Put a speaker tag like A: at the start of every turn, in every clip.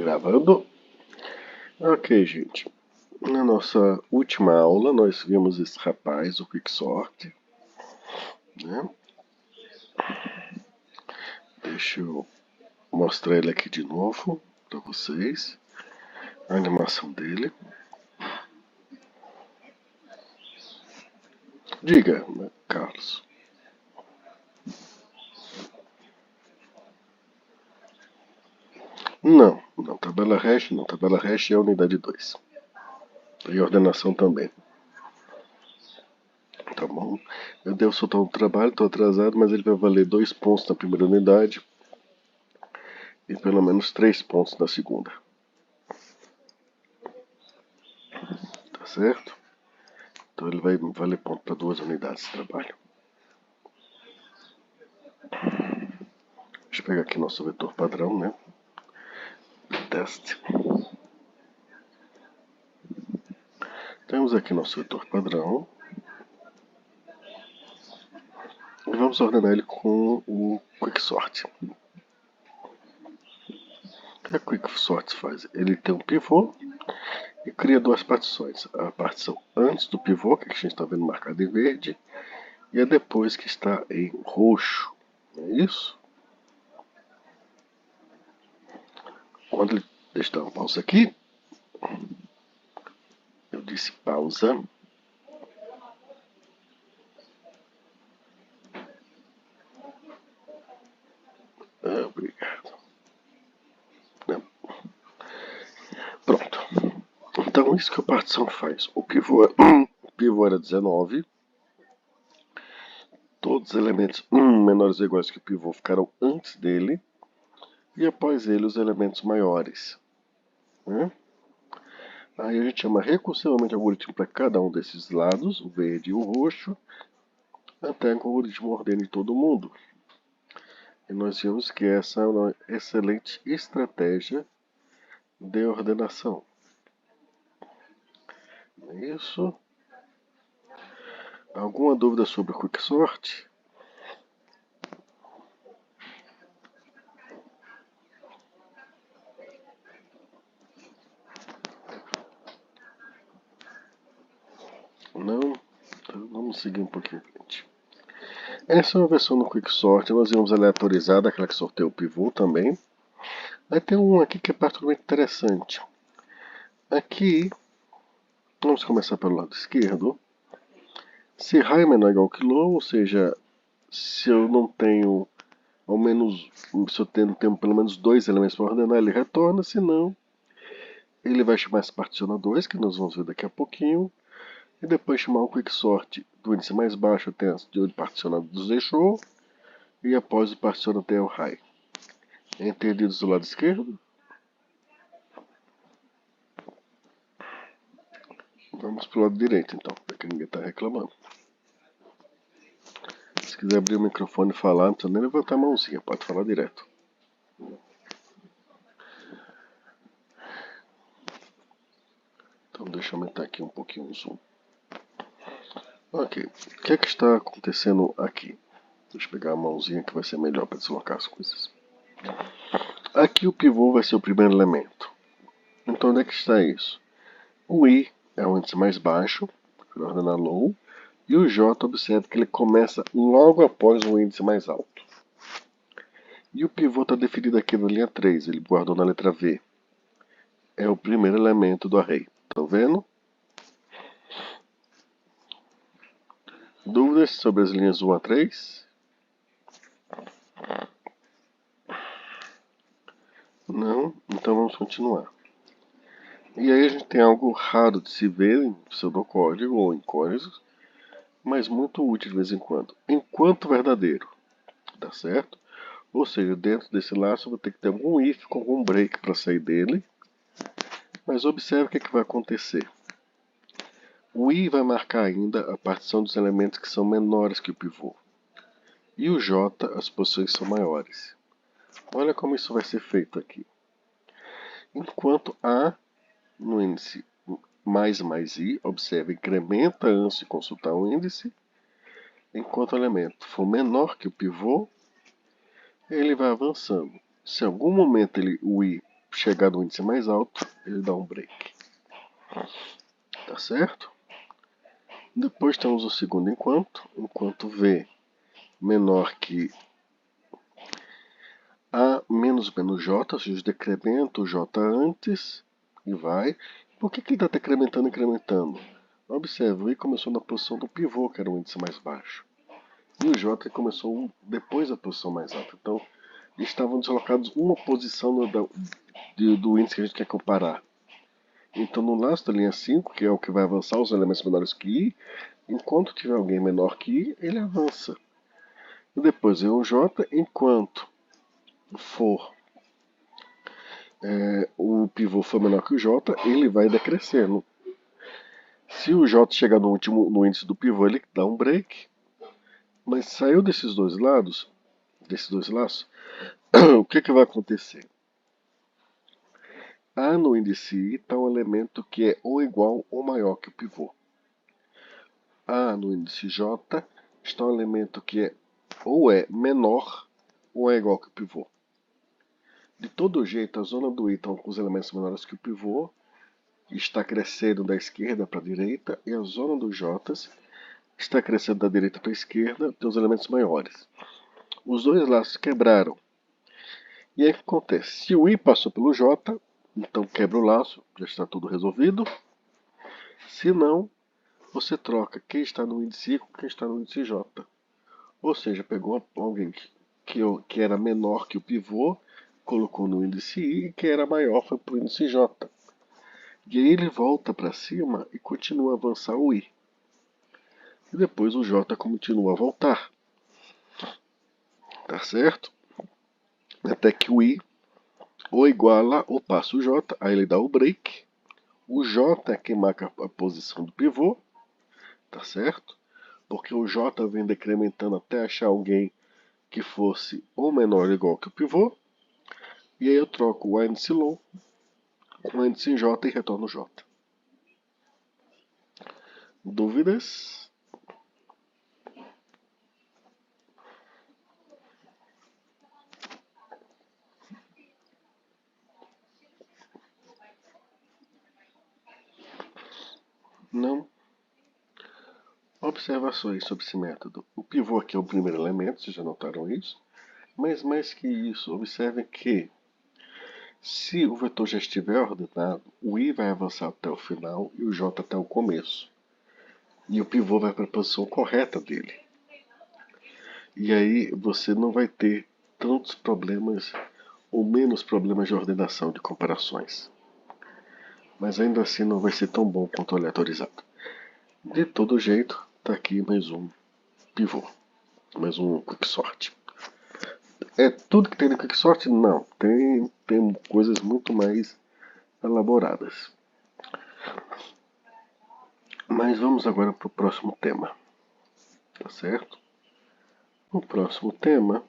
A: Gravando. Ok, gente. Na nossa última aula, nós vimos esse rapaz, o Quicksort, né? Deixa eu mostrar ele aqui de novo para vocês. A animação dele. Diga, Carlos. Não, tabela hash não. Tabela hash é a unidade 2. E ordenação também. Tá bom. Eu devo soltar um trabalho, estou atrasado, mas ele vai valer 2 pontos na primeira unidade e pelo menos 3 pontos na segunda. Tá certo? Então ele vai valer ponto para 2 unidades de trabalho. Deixa eu pegar aqui nosso vetor padrão, né? Teste. Temos aqui nosso vetor padrão. E vamos ordenar ele com o Quicksort. O que a Quicksort faz? Ele tem um pivô e cria duas partições. A partição antes do pivô, que a gente está vendo marcado em verde, e a depois, que está em roxo. Não é isso? Quando ele... Deixa eu dar uma pausa aqui. Eu disse pausa. Obrigado. Não. Pronto. Então, isso que a partição faz. O pivô era 19. Todos os elementos menores ou iguais que o pivô ficaram antes dele. E após ele, os elementos maiores. Né? Aí a gente chama recursivamente o algoritmo para cada um desses lados, o verde e o roxo, até que o algoritmo ordene todo mundo. E nós vimos que essa é uma excelente estratégia de ordenação. Isso. Alguma dúvida sobre o Quicksort? Não? Então vamos seguir um pouquinho em frente. Essa é uma versão do Quicksort. Nós vamos aleatorizar daquela que sorteia o pivô também. Aí tem um aqui que é particularmente interessante. Aqui, vamos começar pelo lado esquerdo. Se high é menor ou igual que low, ou seja, se eu não tenho ao menos, se eu tenho pelo menos 2 elementos para ordenar, ele retorna, senão ele vai chamar esse particionar 2, que nós vamos ver daqui a pouquinho, e depois chamar o Quicksort do índice mais baixo até o particionado do deixou, e após o particionado até o high. Entendidos do lado esquerdo? Vamos para o lado direito então, para que ninguém está reclamando. Se quiser abrir o microfone e falar, não precisa nem levantar a mãozinha, pode falar direto. Então deixa eu aumentar aqui um pouquinho o zoom. Ok, o que é que está acontecendo aqui? Deixa eu pegar a mãozinha que vai ser melhor para deslocar as coisas. Aqui o pivô vai ser o primeiro elemento. Então onde é que está isso? O I é o índice mais baixo, para ordenar low, e o J, observe que ele começa logo após o índice mais alto. E o pivô está definido aqui na linha 3, ele guardou na letra V. É o primeiro elemento do array. Estão vendo? Dúvidas sobre as linhas 1 a 3? Não? Então vamos continuar. E aí a gente tem algo raro de se ver em pseudocódigo ou em códigos, mas muito útil de vez em quando. Enquanto verdadeiro, tá certo? Ou seja, dentro desse laço eu vou ter que ter algum if com algum break para sair dele. Mas observe o que, é que vai acontecer. O i vai marcar ainda a partição dos elementos que são menores que o pivô. E o j, as posições são maiores. Olha como isso vai ser feito aqui. Enquanto a no índice mais i, observe, incrementa antes de consultar o índice. Enquanto o elemento for menor que o pivô, ele vai avançando. Se em algum momento o i chegar no índice mais alto, ele dá um break. Tá certo? Depois temos o segundo enquanto V menor que A menos J, ou seja, decrementa o J antes e vai. Por que ele está decrementando e incrementando? Observe, o I começou na posição do pivô, que era o índice mais baixo. E o J começou depois da posição mais alta. Então, eles estavam deslocados uma posição do índice que a gente quer comparar. Então, no laço da linha 5, que é o que vai avançar os elementos menores que I, enquanto tiver alguém menor que I, ele avança. E depois é o J, enquanto for o pivô for menor que o J, ele vai decrescendo. Se o J chegar no índice do pivô, ele dá um break. Mas saiu desses dois laços, o que vai acontecer? A no índice I está um elemento que é ou igual ou maior que o pivô. A no índice J está um elemento que é ou é menor ou é igual que o pivô. De todo jeito, a zona do I está com os elementos menores que o pivô, está crescendo da esquerda para a direita, e a zona dos J está crescendo da direita para a esquerda, tem os elementos maiores. Os dois laços quebraram. E aí o que acontece? Se o I passou pelo J, então quebra o laço, já está tudo resolvido. Se não, você troca quem está no índice I com quem está no índice J. Ou seja, pegou alguém que era menor que o pivô, colocou no índice I, e quem era maior foi para o índice J. E aí ele volta para cima e continua a avançar o I. E depois o J continua a voltar. Tá certo? Até que o I ou iguala ou passa o J, aí ele dá o break. O J é quem marca a posição do pivô, tá certo? Porque o J vem decrementando até achar alguém que fosse ou menor ou igual que o pivô. E aí eu troco o índice low com o índice J e retorno J. Dúvidas? Não? Observações sobre esse método. O pivô aqui é o primeiro elemento, vocês já notaram isso? Mas mais que isso, observem que se o vetor já estiver ordenado, o I vai avançar até o final e o J até o começo. E o pivô vai para a posição correta dele. E aí você não vai ter tantos problemas ou menos problemas de ordenação de comparações. Mas ainda assim não vai ser tão bom quanto o aleatorizado. De todo jeito, está aqui mais um pivô, mais um quicksort. É tudo que tem no quicksort? Não, tem coisas muito mais elaboradas. Mas vamos agora para o próximo tema, tá certo? O próximo tema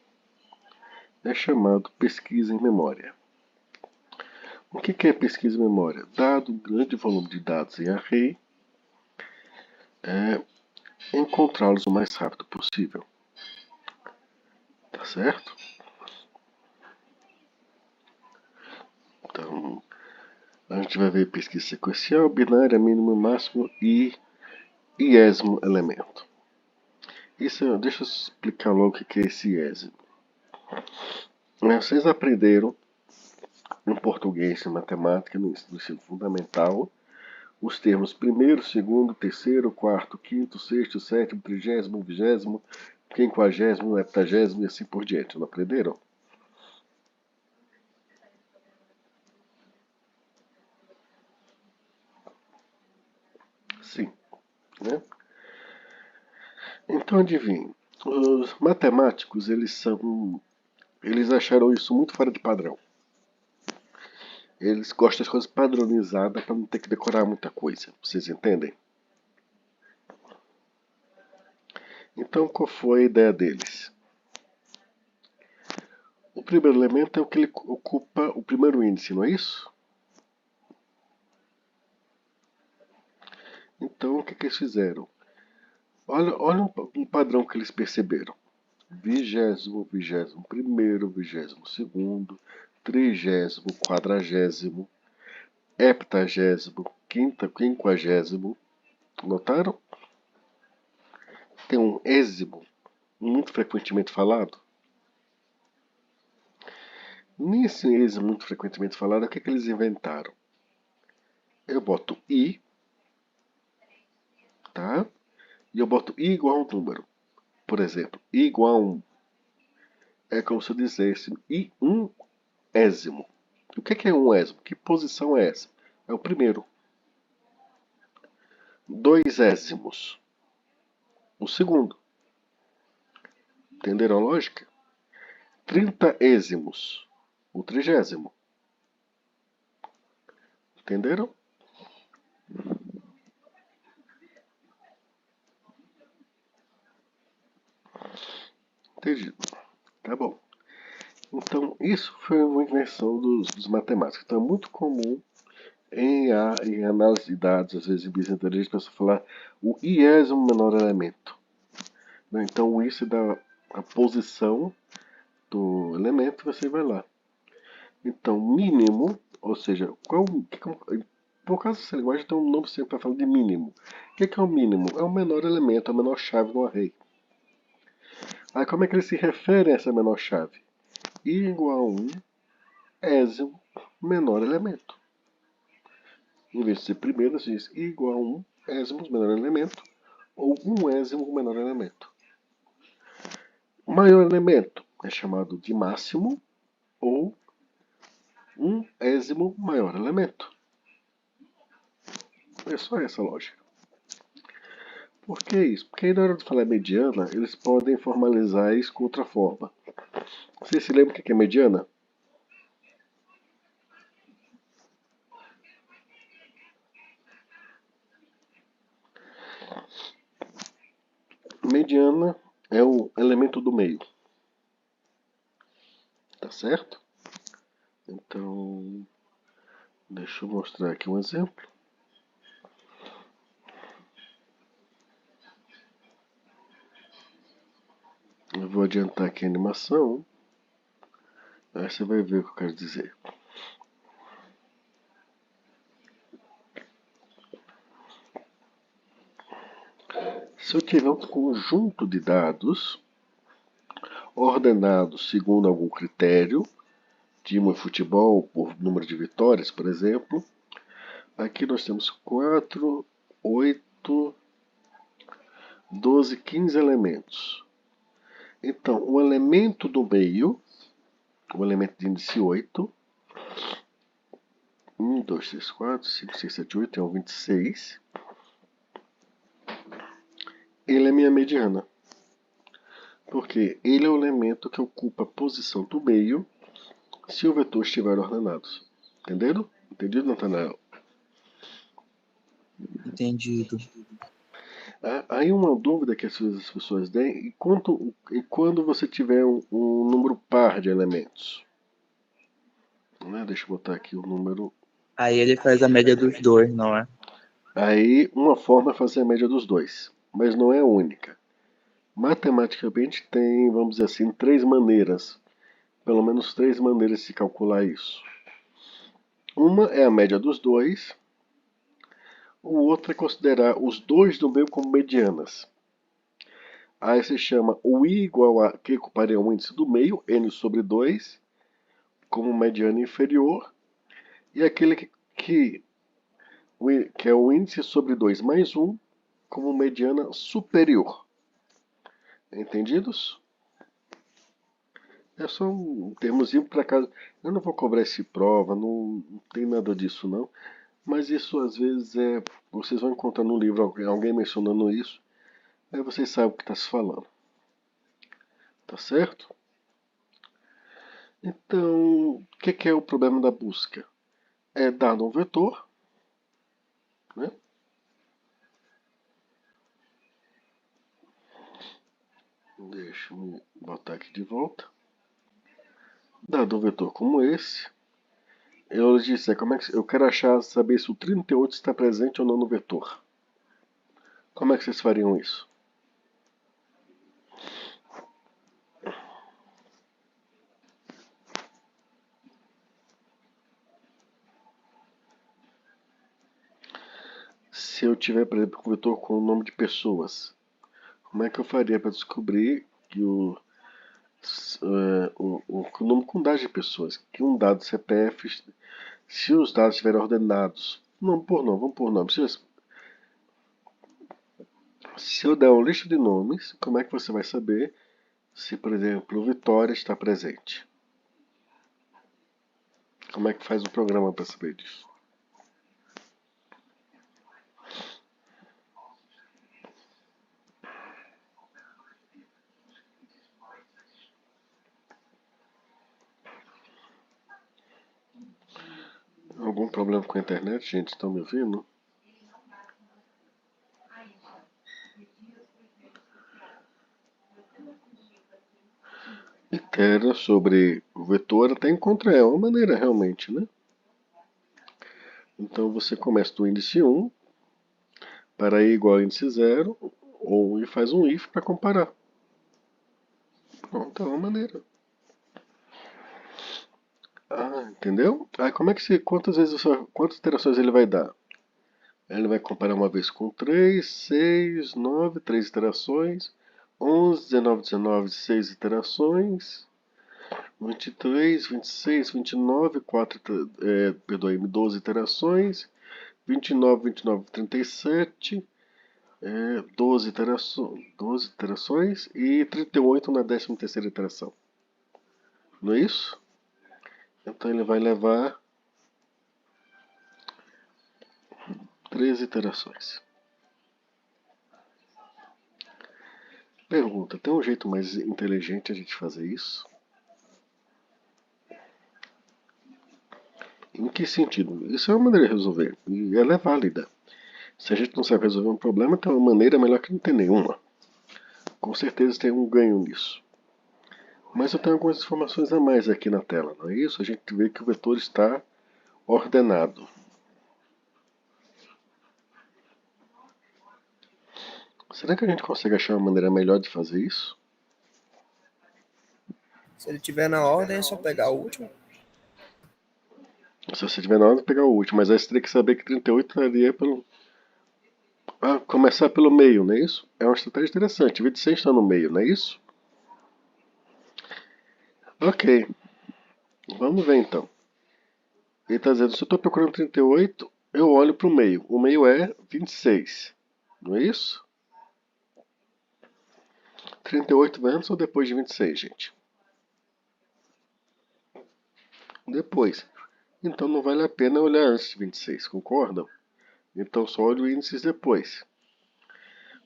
A: é chamado pesquisa em memória. O que é pesquisa em memória? Dado um grande volume de dados em array, encontrá-los o mais rápido possível. Tá certo? Então, a gente vai ver pesquisa sequencial, binária, mínimo, máximo e iésimo elemento. Deixa eu explicar logo o que é esse iésimo. Vocês aprenderam em português, em matemática, no ensino fundamental, os termos primeiro, segundo, terceiro, quarto, quinto, sexto, sétimo, trigésimo, vigésimo, quinquagésimo, heptagésimo e assim por diante. Não aprenderam? Sim. Né? Então adivinhe, os matemáticos eles acharam isso muito fora de padrão. Eles gostam das coisas padronizadas para não ter que decorar muita coisa. Vocês entendem? Então qual foi a ideia deles? O primeiro elemento é o que ele ocupa o primeiro índice, não é isso? Então o que eles fizeram? Olha um padrão que eles perceberam. Vigésimo, vigésimo primeiro, vigésimo segundo, trigésimo, quadragésimo, heptagésimo, quinquagésimo. Notaram? Tem um ésimo muito frequentemente falado. Nesse ésimo muito frequentemente falado, o que eles inventaram? Eu boto i, tá? E eu boto i igual a um número. Por exemplo, i igual a 1. É como se eu dissesse i um ésimo. O que é um ésimo? Que posição é essa? É o primeiro. 2 ésimos. O segundo. Entenderam a lógica? 30 ésimos. O trigésimo. Entenderam? Entendido. Tá bom. Então, isso foi uma invenção dos matemáticos. Então, é muito comum em análise de dados, às vezes em business intelligence, a pessoa falar o iésimo menor elemento. Né? Então, o i se dá a posição do elemento, você vai lá. Então, mínimo, ou seja, por causa dessa linguagem tem um nome sempre para falar de mínimo. O que é o mínimo? É o menor elemento, a menor chave do array. Aí como é que ele se refere a essa menor chave? I igual a 1 ésimo menor elemento. Em vez de ser primeiro, você diz I igual a 1 ésimos menor elemento ou 1 ésimo menor elemento. O maior elemento é chamado de máximo ou 1 ésimo maior elemento. É só essa lógica. Por que isso? Porque aí na hora de falar mediana, eles podem formalizar isso com outra forma. Você se lembra o que é mediana? Mediana é o elemento do meio. Tá certo? Então, deixa eu mostrar aqui um exemplo. Eu vou adiantar aqui a animação. Aí você vai ver o que eu quero dizer. Se eu tiver um conjunto de dados ordenados segundo algum critério, time de futebol por número de vitórias, por exemplo, aqui nós temos 4, 8, 12, 15 elementos. Então, o elemento do meio, o elemento de índice 8, 1, 2, 3, 4, 5, 6, 7, 8, é o 26. Ele é minha mediana. Porque ele é o elemento que ocupa a posição do meio se o vetor estiver ordenado. Entenderam? Entendido, Natanael?
B: Entendido.
A: Aí uma dúvida que às vezes as pessoas têm, e quando você tiver um número par de elementos? Né? Deixa eu botar aqui o número.
B: Aí ele faz a média dos dois, não é?
A: Aí uma forma é fazer a média dos dois, mas não é a única. Matematicamente tem, vamos dizer assim, 3 maneiras, pelo menos 3 maneiras de se calcular isso. Uma é a média dos dois, o outro é considerar os dois do meio como medianas. Aí se chama o i igual a, que ocuparia o índice do meio, n sobre 2, como mediana inferior, e aquele que é o índice sobre 2 mais 1, como mediana superior. Entendidos? É só um termozinho para casa. Eu não vou cobrar esse prova, não tem nada disso não. Mas isso às vezes vocês vão encontrar no livro alguém mencionando isso. Aí vocês sabem o que está se falando. Tá certo? Então, o que é o problema da busca? É dado um vetor, né? Deixa eu botar aqui de volta. Dado um vetor como esse, eu disse, como é que eu quero saber se o 38 está presente ou não no vetor. Como é que vocês fariam isso? se eu tiver, por exemplo, um vetor com o nome de pessoas, como é que eu faria para descobrir que o nome com dados de pessoas, que um dado CPF, se os dados estiverem ordenados, nome por nome, vamos por nome. Se eu der uma lista de nomes, como é que você vai saber se, por exemplo, Vitória está presente? Como é que faz o programa para saber disso? Algum problema com a internet, gente? Estão me ouvindo? Itera sobre o vetor até encontrar uma maneira realmente, né? Então você começa do índice 1 para i igual a índice 0 ou e faz um if para comparar. Pronto, é uma maneira. Ah, entendeu? Aí como é que quantas iterações ele vai dar? Ele vai comparar uma vez com 3, 6, 9, 3 iterações, 11, 19, 19, 6 iterações, 23, 26, 29, 4, perdoe-me, 12 iterações, 29, 29, 37, 12 iterações e 38 na 13ª iteração. Não é isso? Então ele vai levar 13 iterações. Pergunta, tem um jeito mais inteligente a gente fazer isso? Em que sentido? Isso é uma maneira de resolver, e ela é válida. Se a gente não sabe resolver um problema, tem uma maneira melhor que não tem nenhuma. Com certeza tem um ganho nisso. Mas eu tenho algumas informações a mais aqui na tela, não é isso? A gente vê que o vetor está ordenado. Será que a gente consegue achar uma maneira melhor de fazer isso?
C: Se ele tiver na ordem, é só pegar o último.
A: Se você tiver na hora de pegar o último, mas aí você teria que saber que 38 estaria pelo. Ah, começar pelo meio, não é isso? É uma estratégia interessante. 26 está no meio, não é isso? Ok, vamos ver então. Ele está dizendo, se eu estou procurando 38, eu olho para o meio. O meio é 26, não é isso? 38 vai antes ou depois de 26, gente? Depois. Então não vale a pena olhar antes de 26, concordam? Então só olho índices depois.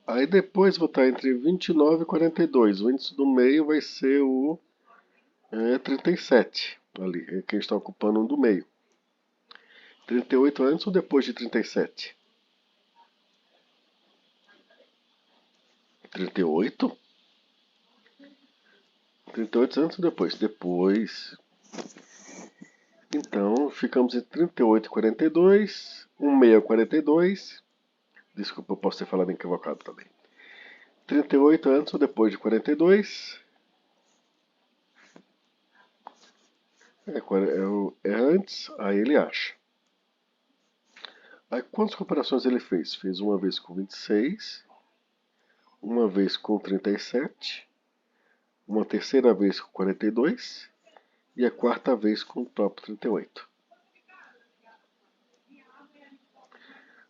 A: Aí depois vou estar entre 29 e 42. O índice do meio vai ser o 37. Ali, é quem está ocupando um do meio. 38 antes ou depois de 37? 38? 38 antes ou depois? Depois. Então, ficamos em 38 e 42. 16 e 42. Desculpa, eu posso ter falado equivocado também. 38 antes ou depois de 42? É antes, aí ele acha. Aí quantas comparações ele fez? Fez uma vez com 26, uma vez com 37, uma terceira vez com 42 e a quarta vez com o próprio 38.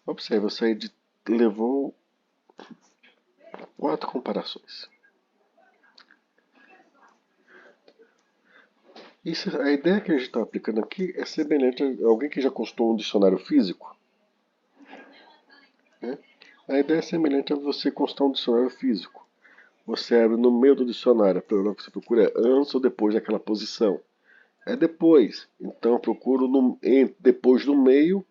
A: Observe, você levou 4 comparações. A ideia que a gente está aplicando aqui é semelhante a alguém que já consultou um dicionário físico. Né? A ideia é semelhante a você consultar um dicionário físico. Você abre no meio do dicionário, a palavra que você procura é antes ou depois daquela posição. É depois. Então eu procuro depois do meio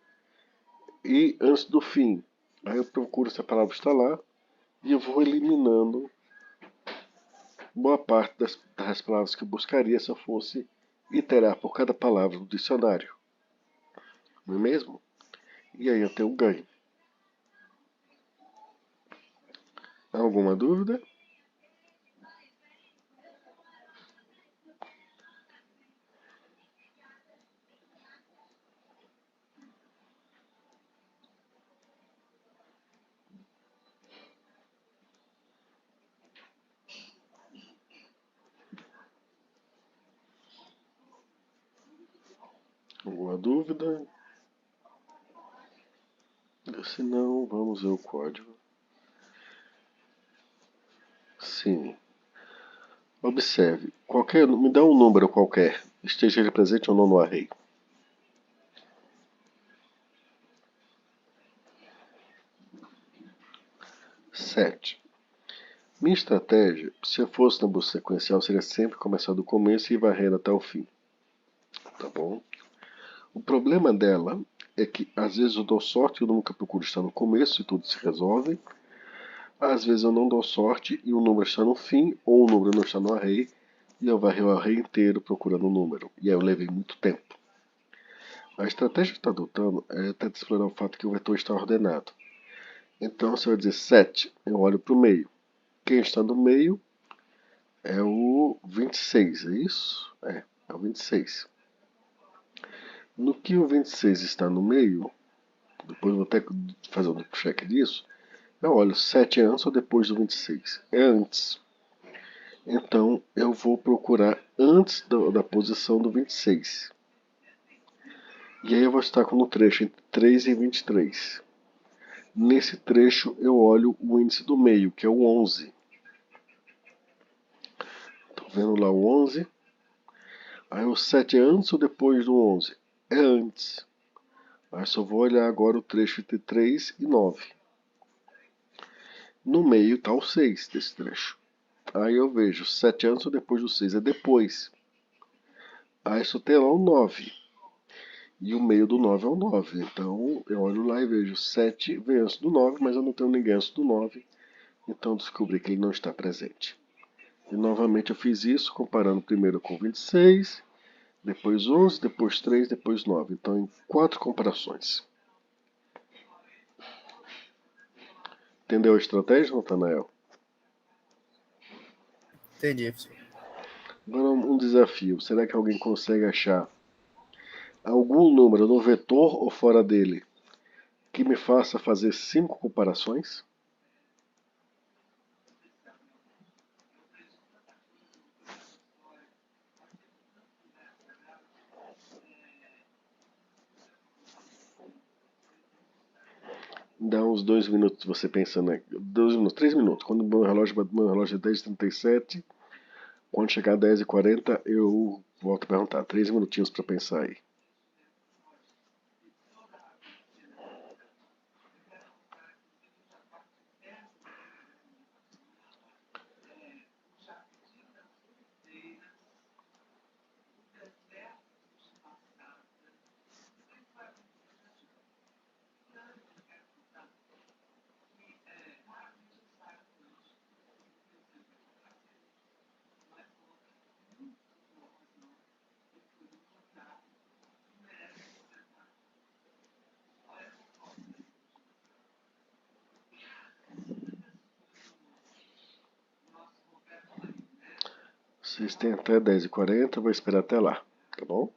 A: e antes do fim. Aí eu procuro se a palavra está lá e eu vou eliminando boa parte das palavras que eu buscaria se eu fosse iterar por cada palavra do dicionário. Não é mesmo? E aí eu tenho um ganho. Alguma dúvida? Alguma dúvida? Se não, vamos ver o código. Sim. Observe, me dá um número qualquer, esteja ele presente ou não no array. Sete. Minha estratégia, se eu fosse na busca sequencial, seria sempre começar do começo e varrer até o fim. Tá bom? O problema dela é que às vezes eu dou sorte e o número que eu procuro está no começo e tudo se resolve. Às vezes eu não dou sorte e o número está no fim ou o número não está no array e eu varrei o array inteiro procurando o número. E aí eu levei muito tempo. A estratégia que está adotando é tentar explorar o fato que o vetor está ordenado. Então você vai dizer 7, eu olho para o meio. Quem está no meio é o 26, é isso? É o 26. No que o 26 está no meio, depois eu vou até fazer um check disso, eu olho 7 é antes ou depois do 26? É antes. Então eu vou procurar antes da posição do 26. E aí eu vou estar no trecho entre 3 e 23. Nesse trecho eu olho o índice do meio, que é o 11. Estou vendo lá o 11. Aí o 7 é antes ou depois do 11? É antes. Aí só vou olhar agora o trecho entre 3 e 9. No meio está o 6 desse trecho. Aí eu vejo 7 antes ou depois do 6? É depois. Aí só tem lá o 9. E o meio do 9 é o 9. Então eu olho lá e vejo 7 vem antes do 9, mas eu não tenho ninguém antes do 9. Então descobri que ele não está presente. E novamente eu fiz isso, comparando primeiro com 26, depois 11, depois 3, depois 9. Então em 4 comparações. Entendeu a estratégia, Natanael?
C: Entendi, professor.
A: Agora um desafio. Será que alguém consegue achar algum número no vetor ou fora dele que me faça fazer 5 comparações? Dá uns 2 minutos você pensando aí. 2 minutos, 3 minutos. Quando o meu relógio é 10h37, quando chegar a 10h40, eu volto a perguntar. 3 minutinhos para pensar aí. Vocês têm até 10h40, eu vou esperar até lá, tá bom?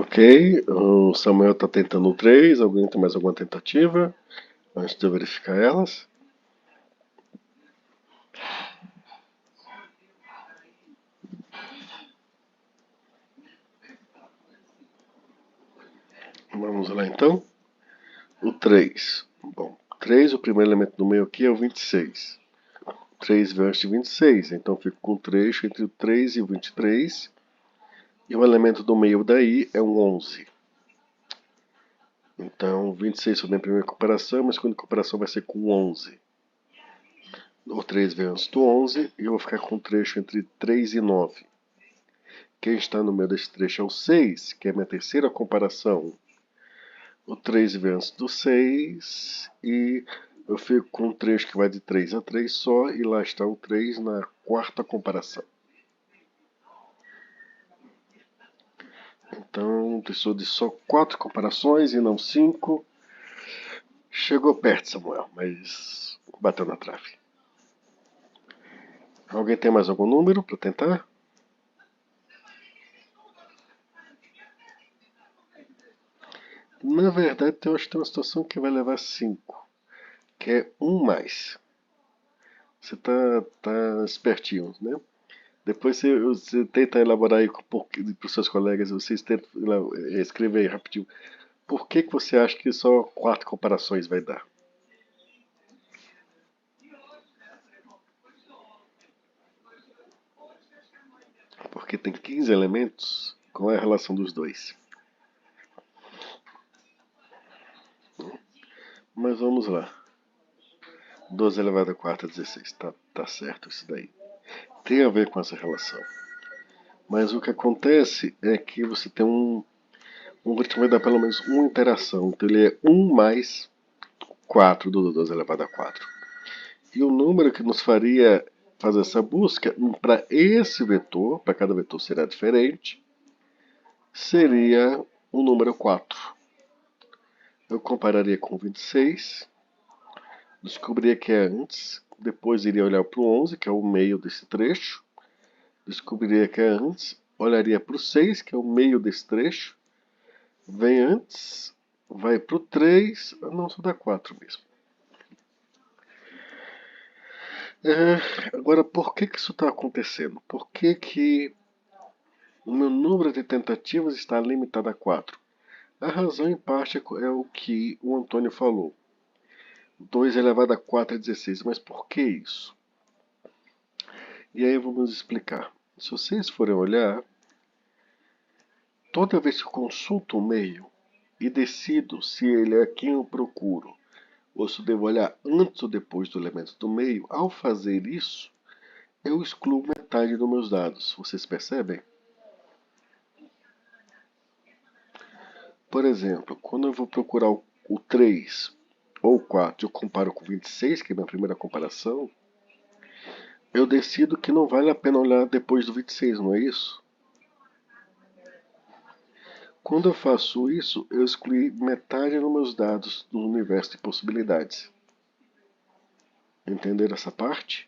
A: Ok, o Samuel está tentando o 3. Alguém tem mais alguma tentativa? Antes de eu verificar elas. Vamos lá então. O 3. Bom, 3, o primeiro elemento do meio aqui é o 26. 3 veio antes de 26, então eu fico com um trecho entre o 3 e o 23. E o elemento do meio daí é um 11. Então, 26 foi a minha primeira comparação, mas a segunda comparação vai ser com 11. O 3 veio antes do 11 e eu vou ficar com um trecho entre 3 e 9. Quem está no meio desse trecho é o 6, que é a minha terceira comparação. O 3 veio antes do 6 e eu fico com um trecho que vai de 3 a 3 só, e lá está o 3 na quarta comparação. Então, precisou de só 4 comparações e não 5. Chegou perto, Samuel, mas bateu na trave. Alguém tem mais algum número para tentar? Na verdade, eu acho que tem uma situação que vai levar 5, que é 1 mais. Você tá espertinho, né? Depois você tenta elaborar aí para os seus colegas, vocês tentam escrever aí rapidinho. Por que você acha que só 4 comparações vai dar? Porque tem 15 elementos. Qual é a relação dos dois? Mas vamos lá. 12 elevado a 4 é 16. Tá certo isso daí. Tem a ver com essa relação. Mas o que acontece é que você tem um algoritmo vai dar pelo menos uma interação. Então ele é 1 mais 4 do 12 elevado a 4. E o número que nos faria fazer essa busca para esse vetor, para cada vetor será diferente, seria o número 4. Eu compararia com 26, descobriria que é antes, depois iria olhar para o 11, que é o meio desse trecho, descobriria que é antes, olharia para o 6, que é o meio desse trecho, vem antes, vai para o 3, não, só dá 4 mesmo. Agora, por que isso está acontecendo? Por que o meu número de tentativas está limitado a 4? A razão, em parte, é o que o Antônio falou. 2 elevado a 4 é 16. Mas por que isso? E aí vamos explicar. Se vocês forem olhar, toda vez que eu consulto o meio e decido se ele é quem eu procuro, ou se eu devo olhar antes ou depois do elemento do meio, ao fazer isso, eu excluo metade dos meus dados. Vocês percebem? Por exemplo, quando eu vou procurar o 3 ou o 4, eu comparo com 26, que é a minha primeira comparação, eu decido que não vale a pena olhar depois do 26, não é isso? Quando eu faço isso, eu excluí metade dos meus dados do universo de possibilidades. Entenderam essa parte?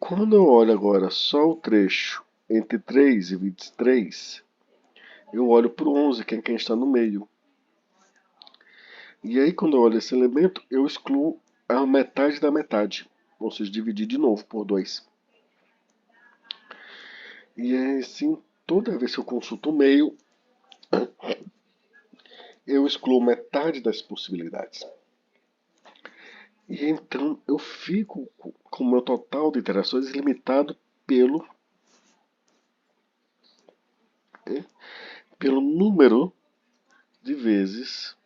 A: Quando eu olho agora só o trecho entre 3 e 23, eu olho para o 11, que é quem está no meio. E aí, quando eu olho esse elemento, eu excluo a metade da metade. Ou seja, dividir de novo por 2. E é assim, toda vez que eu consulto o meio, eu excluo metade das possibilidades. E então eu fico com o meu total de interações limitado pelo número de vezes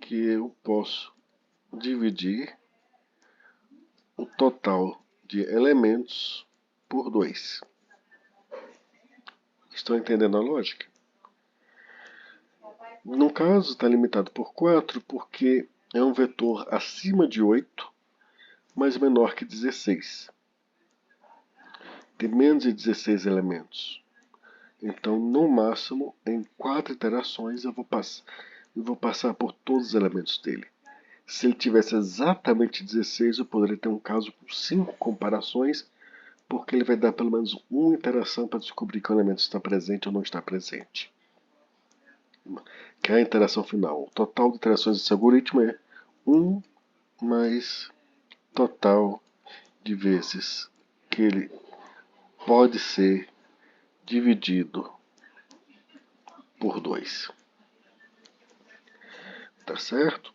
A: que eu posso dividir o total de elementos por 2. Estão entendendo a lógica? No caso, está limitado por 4 porque é um vetor acima de 8, mas menor que 16. Tem menos de 16 elementos. Então, no máximo, em 4 iterações, eu vou passar por todos os elementos dele. Se ele tivesse exatamente 16, eu poderia ter um caso com 5 comparações, porque ele vai dar pelo menos uma interação para descobrir que o elemento está presente ou não está presente. Que é a interação final. O total de interações desse algoritmo é 1 mais total de vezes que ele pode ser dividido por 2. Tá certo?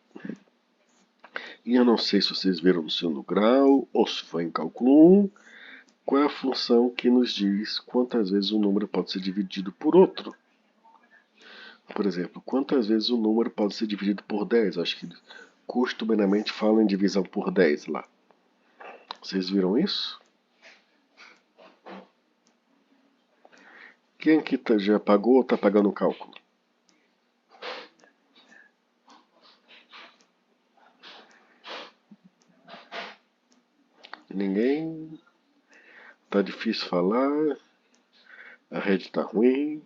A: E eu não sei se vocês viram no segundo grau ou se foi em cálculo 1, qual é a função que nos diz quantas vezes um número pode ser dividido por outro. Por exemplo, quantas vezes um número pode ser dividido por 10? Acho que costumeiramente fala em divisão por 10 lá. Vocês viram isso? Quem aqui já pagou ou está pagando o cálculo? Ninguém? Tá difícil falar? A rede tá ruim?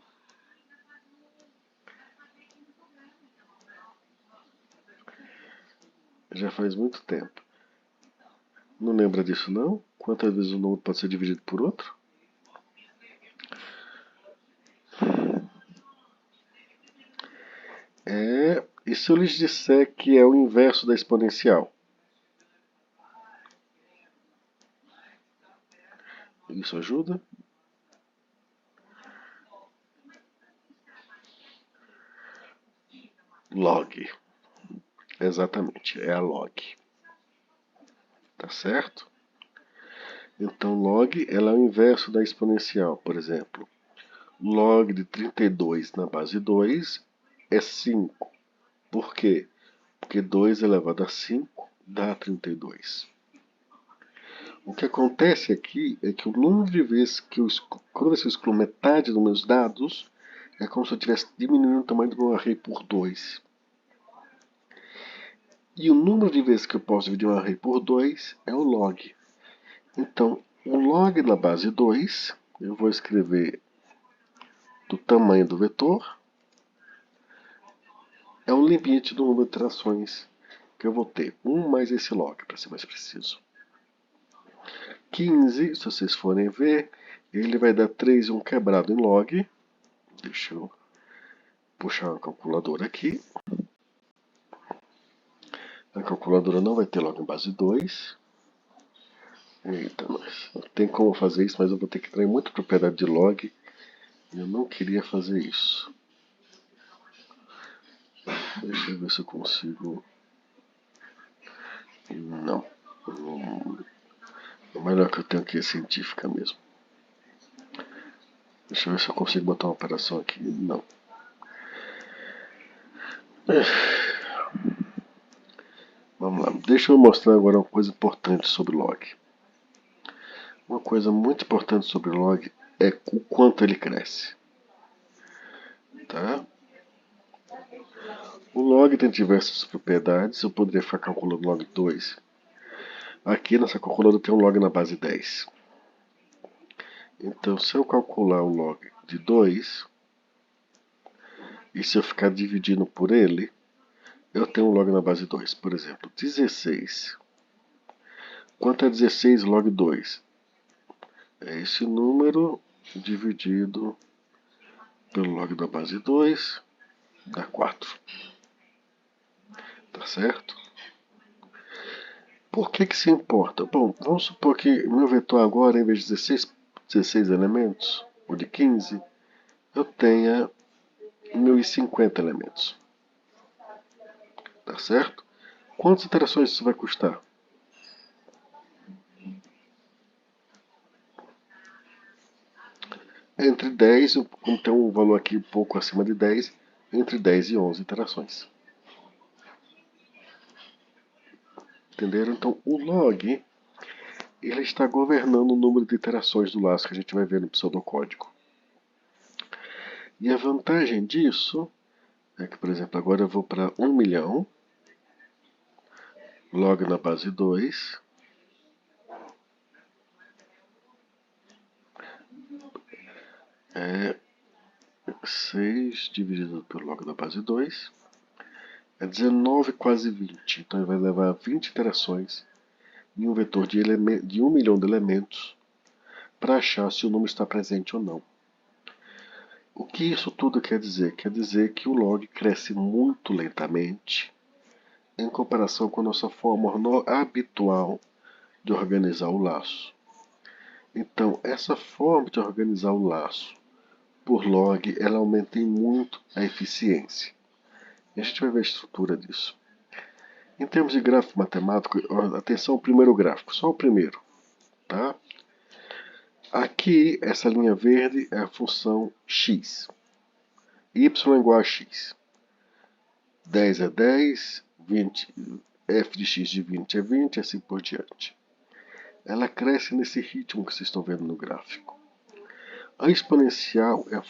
A: Já faz muito tempo. Não lembra disso não? Quantas vezes um número pode ser dividido por outro? E se eu lhes disser que é o inverso da exponencial? Isso ajuda? Log. Exatamente, é a log. Tá certo? Então, log ela é o inverso da exponencial. Por exemplo, log de 32 na base 2 é 5. Por quê? Porque 2 elevado a 5 dá 32. O que acontece aqui é que o número de vezes que eu excluo, quando eu excluo metade dos meus dados, é como se eu estivesse diminuindo o tamanho do meu array por 2. E o número de vezes que eu posso dividir um array por 2 é o log. Então, o log da base 2, eu vou escrever do tamanho do vetor, é o limite do número de iterações que eu vou ter. 1 mais esse log, para ser mais preciso. 15, se vocês forem ver, ele vai dar 3 e 1 quebrado em log. Deixa eu puxar uma calculadora aqui. A calculadora não vai ter log em base 2. Eita, mas não tem como fazer isso, mas eu vou ter que trazer muita propriedade de log. E eu não queria fazer isso. Deixa eu ver se eu consigo. Não. O melhor que eu tenho aqui é científica mesmo. Deixa eu ver se eu consigo botar uma operação aqui. Não. Vamos lá. Deixa eu mostrar agora uma coisa importante sobre log. Uma coisa muito importante sobre log é o quanto ele cresce. Tá? O log tem diversas propriedades. Eu poderia ficar calculando log 2. Aqui nessa calculadora tem um log na base 10. Então, se eu calcular o log de 2, e se eu ficar dividindo por ele, eu tenho um log na base 2. Por exemplo, 16. Quanto é 16 log 2? É esse número dividido pelo log da base 2, dá 4. Tá certo? Por que isso importa? Bom, vamos supor que meu vetor agora, em vez de 16 elementos, ou de 15, eu tenha 1050 elementos. Tá certo? Quantas iterações isso vai custar? Entre 10, como tem um valor aqui um pouco acima de 10, entre 10 e 11 iterações. Entenderam? Então, o log ele está governando o número de iterações do laço que a gente vai ver no pseudocódigo. E a vantagem disso é que, por exemplo, agora eu vou para 1 milhão, log na base 2, é 6 dividido pelo log da base 2, é 19 quase 20. Então ele vai levar 20 iterações em um vetor de 1 milhão de elementos para achar se o número está presente ou não. O que isso tudo quer dizer? Quer dizer que o log cresce muito lentamente em comparação com a nossa forma habitual de organizar o laço. Então, essa forma de organizar o laço por log, ela aumenta em muito a eficiência. E a gente vai ver a estrutura disso. Em termos de gráfico matemático, atenção ao primeiro gráfico, só o primeiro, tá? Aqui, essa linha verde é a função x. Y igual a x. 10 é 10, 20, f de x de 20 é 20 e assim por diante. Ela cresce nesse ritmo que vocês estão vendo no gráfico. A exponencial é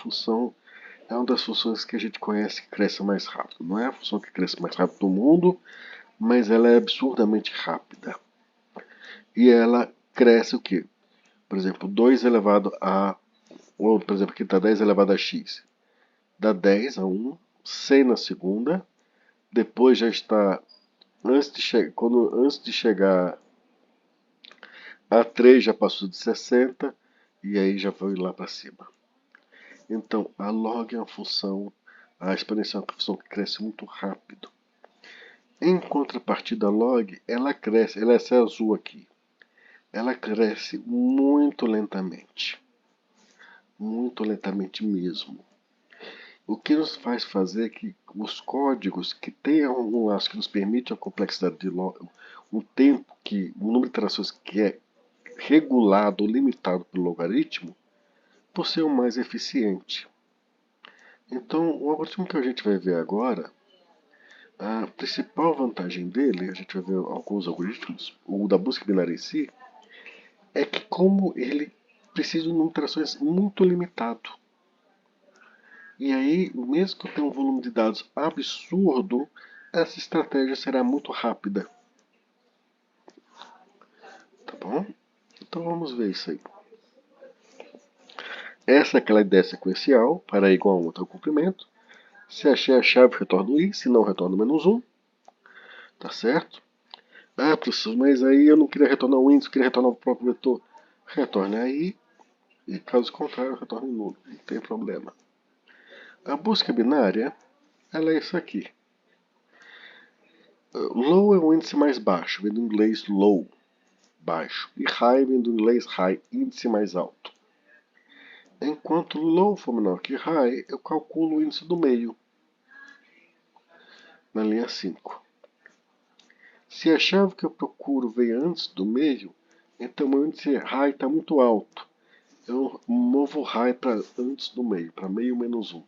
A: uma das funções que a gente conhece que cresce mais rápido. Não é a função que cresce mais rápido do mundo, mas ela é absurdamente rápida. E ela cresce o quê? Por exemplo, 2 elevado a... Ou, por exemplo, aqui está 10 elevado a x. Dá 10 a 1, 100 na segunda. Depois já está... Antes de chegar a 3 já passou de 60. E aí já foi lá para cima. Então, a log é uma função... A exponencial é uma função que cresce muito rápido. Em contrapartida, a log, ela cresce... Ela é essa azul aqui. Ela cresce muito lentamente mesmo. O que nos faz fazer que os códigos que tenham um laço que nos permite a complexidade de log, um número de iterações que é regulado ou limitado pelo logaritmo, por ser o mais eficiente. Então, o algoritmo que a gente vai ver agora, a principal vantagem dele, a gente vai ver alguns algoritmos, o da busca binária em si, é que como ele precisa de um número de iterações muito limitado. E aí, mesmo que eu tenha um volume de dados absurdo, essa estratégia será muito rápida. Tá bom? Então vamos ver isso aí. Essa é aquela ideia sequencial, para i igual a 1 até o comprimento. Se achei a chave, retorno i, se não, retorno -1. Tá certo? Ah, professor, mas aí eu não queria retornar o índice, eu queria retornar o próprio vetor. Retorne aí, e caso contrário, retorne nulo. Não tem problema. A busca binária, ela é isso aqui. Low é o índice mais baixo, vem do inglês low, baixo. E high vem do inglês high, índice mais alto. Enquanto low for menor que high, eu calculo o índice do meio, na linha 5. Se a chave que eu procuro veio antes do meio, então meu índice high está muito alto. Eu movo high para antes do meio, para meio menos 1.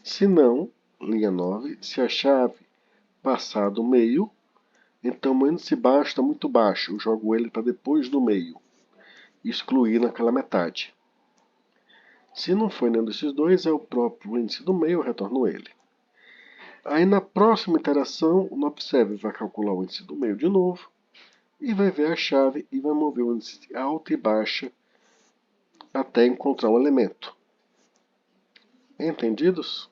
A: Se não, linha 9, se a chave passar do meio, então meu índice baixo está muito baixo, eu jogo ele para depois do meio, excluir naquela metade. Se não for nenhum desses dois, é o próprio índice do meio, eu retorno ele. Aí na próxima iteração, o observer vai calcular o índice do meio de novo, e vai ver a chave e vai mover o índice alta e baixa até encontrar um elemento. Entendidos?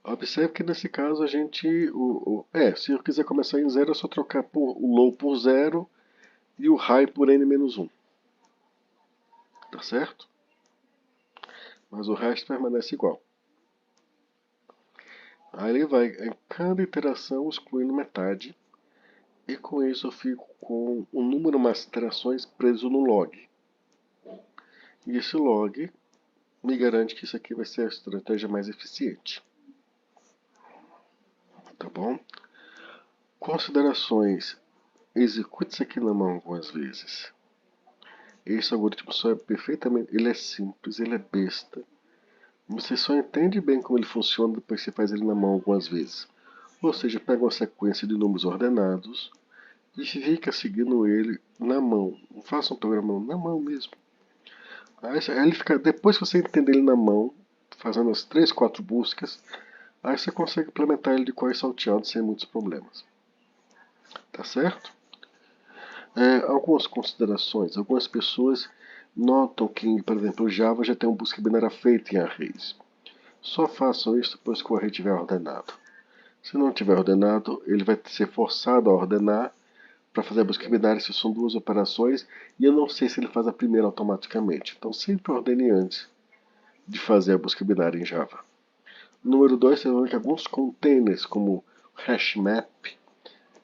A: Observe que nesse caso a gente... se eu quiser começar em 0, é só trocar o low por 0 e o high por n-1. Tá certo? Mas o resto permanece igual. Aí ele vai em cada iteração excluindo metade. E com isso eu fico com um número mais de iterações preso no log. E esse log me garante que isso aqui vai ser a estratégia mais eficiente. Tá bom? Considerações. Execute isso aqui na mão algumas vezes. Esse algoritmo só é perfeitamente... Ele é simples, ele é besta. Você só entende bem como ele funciona depois que você faz ele na mão algumas vezes. Ou seja, pega uma sequência de números ordenados e fica seguindo ele na mão. Faça um programa na mão mesmo. Aí ele fica, depois que você entender ele na mão, fazendo as 3, 4 buscas, aí você consegue implementar ele de cor salteado sem muitos problemas. Tá certo? Algumas considerações. Algumas pessoas notam que, por exemplo, o Java já tem uma busca binária feita em arrays. Só façam isso depois que o array estiver ordenado. Se não tiver ordenado, ele vai ser forçado a ordenar para fazer a busca binária, se são duas operações, e eu não sei se ele faz a primeira automaticamente. Então sempre ordene antes de fazer a busca binária em Java. Número 2, você vai ver que alguns containers, como HashMap,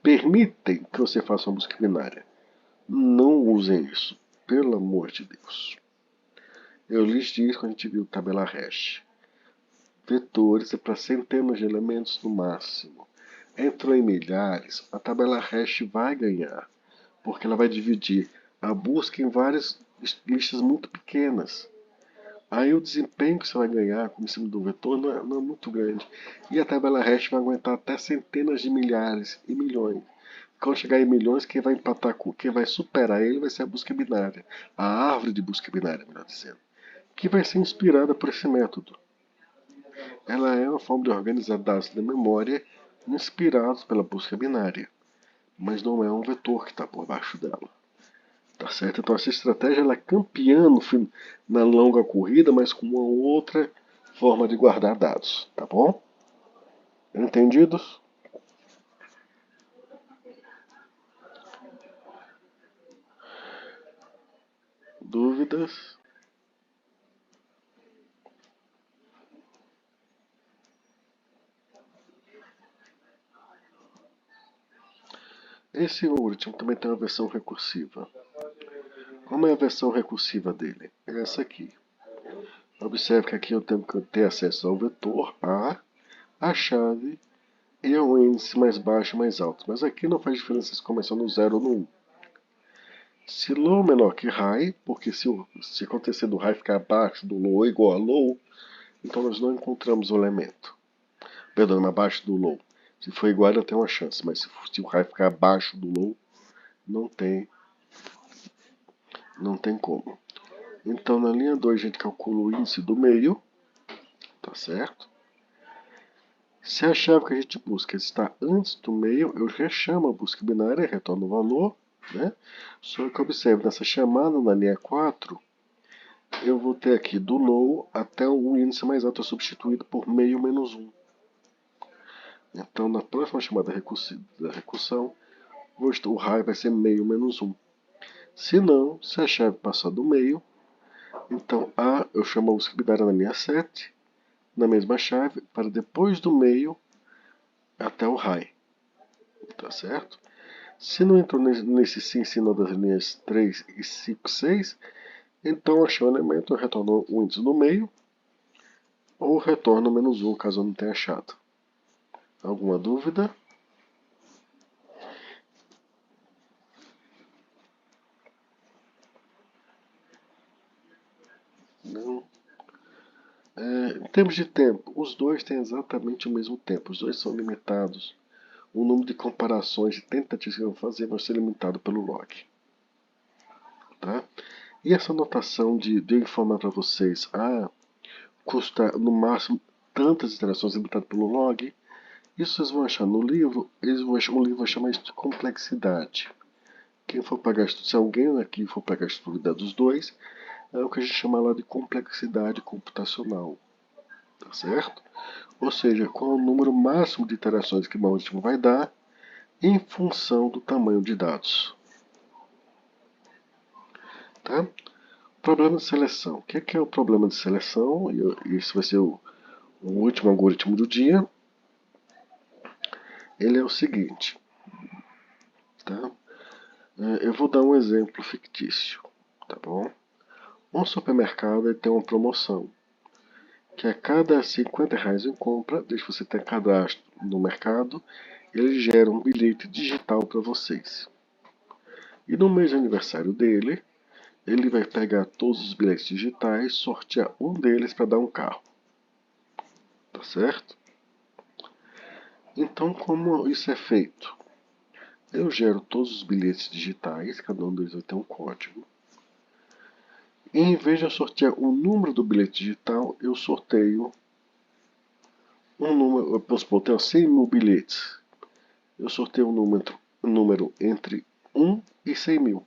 A: permitem que você faça uma busca binária. Não usem isso, pelo amor de Deus. Eu lhes disse quando a gente viu tabela hash. Vetores é para centenas de elementos no máximo. Entrou em milhares, a tabela hash vai ganhar, porque ela vai dividir a busca em várias listas muito pequenas. Aí o desempenho que você vai ganhar em cima do vetor não é muito grande. E a tabela hash vai aguentar até centenas de milhares e milhões. Quando chegar em milhões, quem vai empatar com quem vai superar ele vai ser a busca binária. A árvore de busca binária, melhor dizendo. Que vai ser inspirada por esse método. Ela é uma forma de organizar dados da memória inspirados pela busca binária. Mas não é um vetor que está por baixo dela. Tá certo? Então essa estratégia ela é campeã na longa corrida, mas com uma outra forma de guardar dados. Tá bom? Entendidos? Dúvidas? Esse algoritmo também tem uma versão recursiva. Como é a versão recursiva dele? É essa aqui. Observe que aqui eu tenho que ter acesso ao vetor A, a chave e ao índice mais baixo e mais alto. Mas aqui não faz diferença se começar no 0 ou no 1. Se low menor que high, porque se acontecer do high ficar abaixo do low ou igual a low, então nós não encontramos o elemento. Perdão, abaixo do low. Se for igual, ainda tem uma chance, mas se o high ficar abaixo do low, não tem como. Então na linha 2 a gente calcula o índice do meio, tá certo? Se a chave que a gente busca está antes do meio, eu rechamo a busca binária e retorno o valor, né? Só que observe, nessa chamada na linha 4, eu vou ter aqui do low até o índice mais alto substituído por meio menos 1. Então na próxima chamada da recursão, o high vai ser meio menos 1. Se não, se a chave passar do meio, então eu chamo a busca binária na linha 7, na mesma chave, para depois do meio até o high. Tá certo? Se não entrou nesse sim sinal das linhas 3 e 5, 6, então achei o elemento, eu retorno o índice no meio, ou retorno menos 1, caso eu não tenha achado. Alguma dúvida? Não. Em termos de tempo, os dois têm exatamente o mesmo tempo, os dois são limitados. O número de comparações de tentativas que eu vou fazer vai ser limitado pelo log. Tá? E essa anotação de informar para vocês, custa no máximo tantas iterações limitado pelo log, isso vocês vão achar no livro, o livro vai chamar isso de complexidade. Quem for pagar se alguém aqui for pagar estudo dos dois, é o que a gente chama lá de complexidade computacional. Tá certo? Ou seja, qual é o número máximo de iterações que o algoritmo vai dar em função do tamanho de dados. Tá? Problema de seleção. O que é o problema de seleção? Esse vai ser o último algoritmo do dia. Ele é o seguinte. Tá? Eu vou dar um exemplo fictício. Tá bom? Um supermercado tem uma promoção. Que a cada R$50 em compra, desde que você tenha cadastro no mercado, ele gera um bilhete digital para vocês. E no mês de aniversário dele, ele vai pegar todos os bilhetes digitais, sortear um deles para dar um carro. Tá certo? Então, como isso é feito? Eu gero todos os bilhetes digitais, cada um deles vai ter um código. E em vez de eu sortear o número do bilhete digital, eu sorteio um número. Eu posso botar 100 mil bilhetes. Eu sorteio um número entre 1 e 100 mil.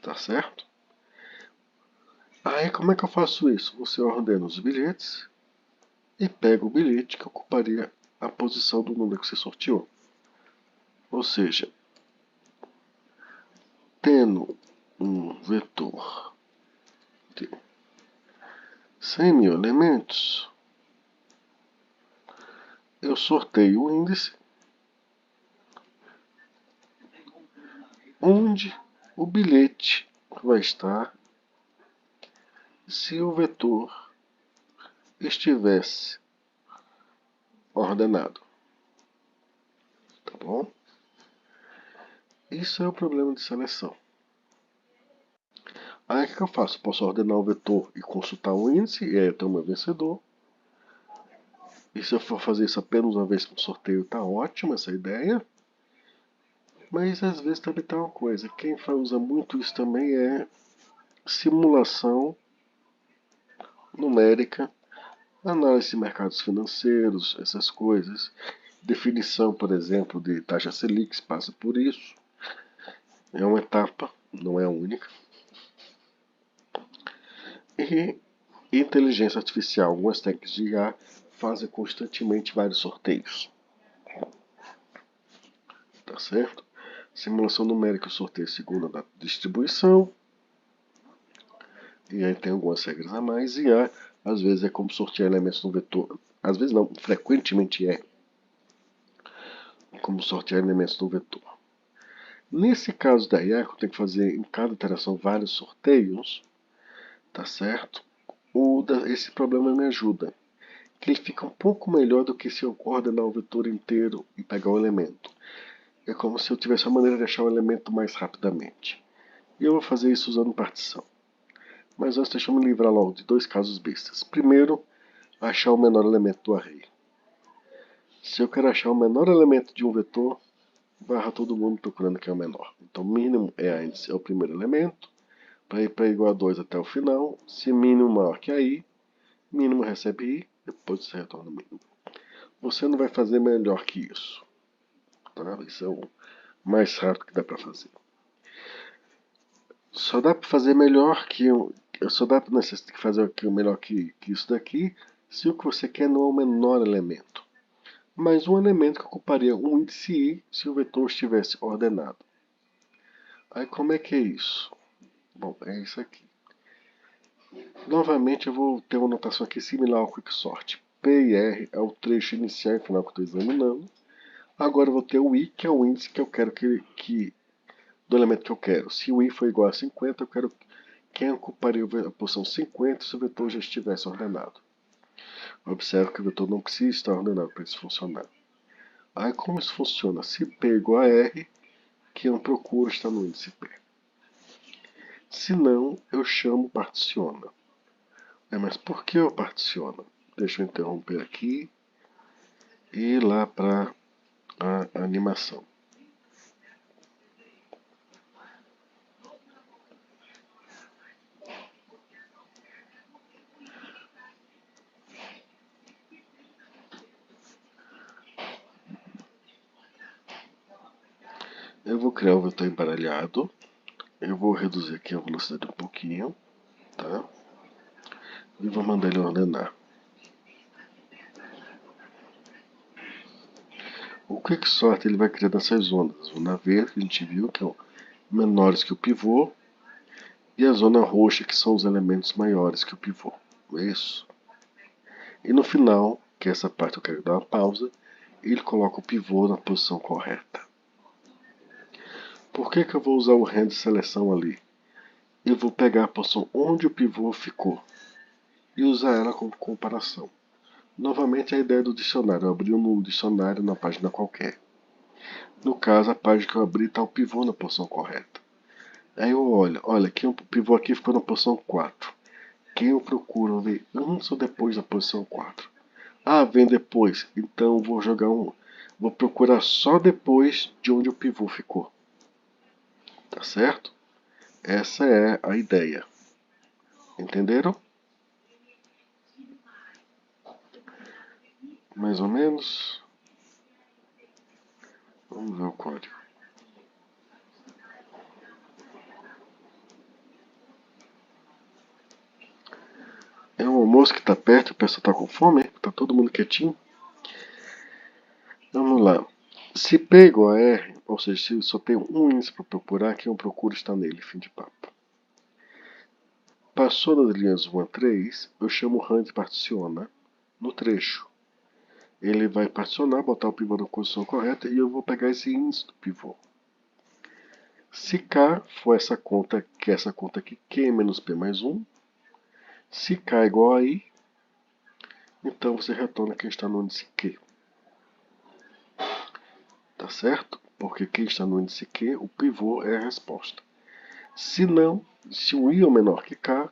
A: Tá certo? Aí como é que eu faço isso? Você ordena os bilhetes e pego o bilhete que ocuparia a posição do número que você sorteou. Ou seja, tendo um vetor de 100.000 elementos, eu sorteio o índice onde o bilhete vai estar se o vetor estivesse ordenado. Tá bom? Isso é o problema de seleção. Aí o que eu faço? Posso ordenar o vetor e consultar o índice, e aí eu tenho o meu vencedor. E se eu for fazer isso apenas uma vez com sorteio, tá ótimo essa ideia. Mas às vezes também tem uma coisa, quem usa muito isso também é simulação numérica, análise de mercados financeiros, essas coisas. Definição, por exemplo, de taxa Selic passa por isso. É uma etapa, não é a única. E inteligência artificial, algumas técnicas de IA fazem constantemente vários sorteios. Tá certo? Simulação numérica, sorteio segundo a distribuição. E aí tem algumas regras a mais. E às vezes é como sortear elementos no vetor. Às vezes não, frequentemente é como sortear elementos no vetor. Nesse caso da IA, eu tenho que fazer em cada iteração vários sorteios. Tá certo? Esse problema me ajuda. Que ele fica um pouco melhor do que se eu coordenar o vetor inteiro e pegar o elemento. É como se eu tivesse a maneira de achar o elemento mais rapidamente. E eu vou fazer isso usando partição. Mas antes deixa eu me livrar logo de dois casos bestas. Primeiro, achar o menor elemento do array. Se eu quero achar o menor elemento de um vetor, barra todo mundo procurando que é o menor. Então mínimo é o primeiro elemento, para ir para igual a 2 até o final. Se mínimo maior que i, mínimo recebe i, depois você retorna o mínimo. Você não vai fazer melhor que isso. Tá? Isso é o mais rápido que dá para fazer. Só dá para fazer melhor que só dá para fazer aqui melhor que isso daqui se o que você quer não é o menor elemento, mas um elemento que ocuparia um índice i se o vetor estivesse ordenado. Aí como é que é isso? Bom, é isso aqui. Novamente eu vou ter uma notação aqui similar ao quicksort. P e R é o trecho inicial e final que eu estou examinando. Agora eu vou ter o i, que é o índice que eu quero do elemento que eu quero. Se o i for igual a 50, eu quero quem ocuparia a posição 50 se o vetor já estivesse ordenado. Observe que o vetor não precisa estar ordenado para isso funcionar. Aí como isso funciona? Se P é igual a R, quem eu procuro está no índice P. Se não, eu chamo particiona. Mas por que eu particiono? Deixa eu interromper aqui e ir lá para a animação. Eu vou criar o vetor embaralhado. Eu vou reduzir aqui a velocidade um pouquinho, tá? E vou mandar ele ordenar. O quicksort ele vai criar dessas zonas. A zona verde que a gente viu que é menores que o pivô e a zona roxa que são os elementos maiores que o pivô. É isso. E no final, que é essa parte eu quero dar uma pausa, ele coloca o pivô na posição correta. Por que eu vou usar o rand de seleção ali? Eu vou pegar a posição onde o pivô ficou e usar ela como comparação. Novamente a ideia do dicionário, eu abri um dicionário na página qualquer. No caso, a página que eu abri está o pivô na posição correta. Aí eu olha, aqui o pivô aqui ficou na posição 4. Quem eu procuro ver antes ou depois da posição 4? Ah, vem depois. Então eu vou jogar vou procurar só depois de onde o pivô ficou. Tá certo? Essa é a ideia. Entenderam? Mais ou menos. Vamos ver o código. É um almoço que tá perto, o pessoal tá com fome, tá Todo mundo quietinho? Vamos lá. Se P é igual a R, ou seja, se eu só tenho um índice para procurar, quem eu procuro está nele, fim de papo. Passou das linhas 1 a 3, eu chamo o rand de particiona no trecho. Ele vai particionar, botar o pivô na posição correta e eu vou pegar esse índice do pivô. Se K for essa conta aqui, Q menos P mais 1, se K é igual a I, então você retorna quem está no índice Q. Tá certo? Porque quem está no índice Q, o pivô é a resposta. Se não, se o I é menor que K,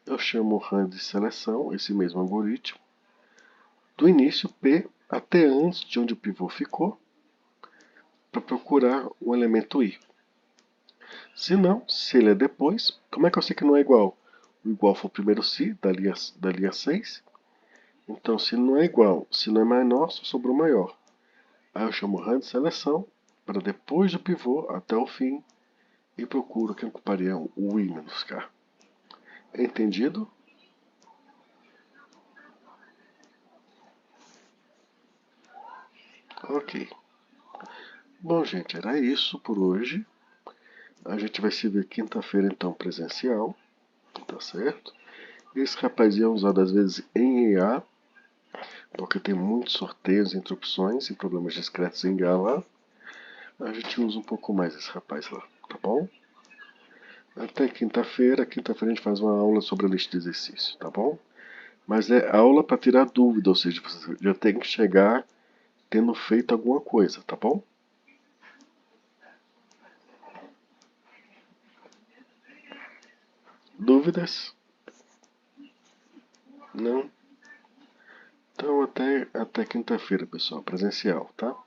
A: eu chamo o rand de seleção, esse mesmo algoritmo, do início P até antes de onde o pivô ficou, para procurar o elemento I. Se não, se ele é depois, como é que eu sei que não é igual? O igual foi o primeiro si, da linha 6. Então, se não é igual, se não é menor, só sobrou maior. Aí eu chamo rand de seleção, para depois do pivô, até o fim, e procuro quem ocuparia o I menos K. Entendido? Ok. Bom, gente, era isso por hoje. A gente vai se ver quinta-feira, então, presencial. Tá certo? Esse rapazinho é usado às vezes em EA, porque tem muitos sorteios entre opções e problemas discretos em EA lá. A gente usa um pouco mais esse rapaz lá, tá bom? Até quinta-feira. Quinta-feira a gente faz uma aula sobre a lista de exercício, tá bom? Mas é aula para tirar dúvida, ou seja, você já tem que chegar tendo feito alguma coisa, tá bom? Dúvidas? Não? Então até quinta-feira, pessoal, presencial, tá?